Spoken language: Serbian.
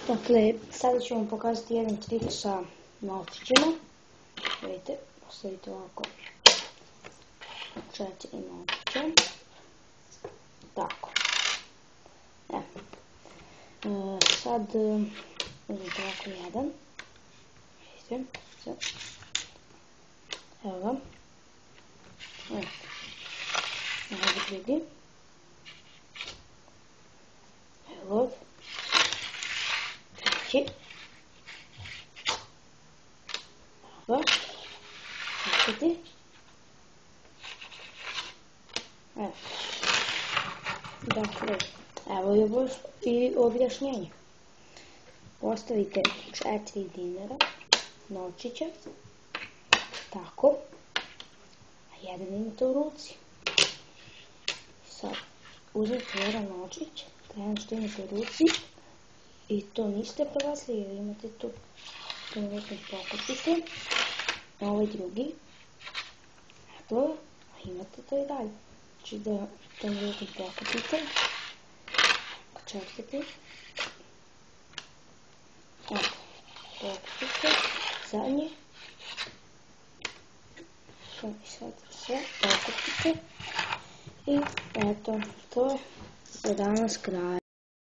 Dakle, sada ću vam pokazati jedan trik sa novčićima. Vidite, postavite ovako 4 novčića. Tako. Sad uzmite ovako jedan. Vidite, sad. Evo ga. Evo ga drugi. Evo ga. Treći. Evo ga. Četvrti. Evo. Dakle, evo i objašnjenje. Postavite 4 dinara novčića. Tako. A jedan imate u ruci. Sad, uzmite jedan novčić, jedan što imate u ruci. I to niste prebacili jer imate tu uvijek pokupite. Ovaj drugi. Evo, a imate to i dalje. Znači da to uvijek pokupite. Čekajte. Evo, pokupite. Zadnje. I sad sve pokupite. I eto, to je za danas kraj.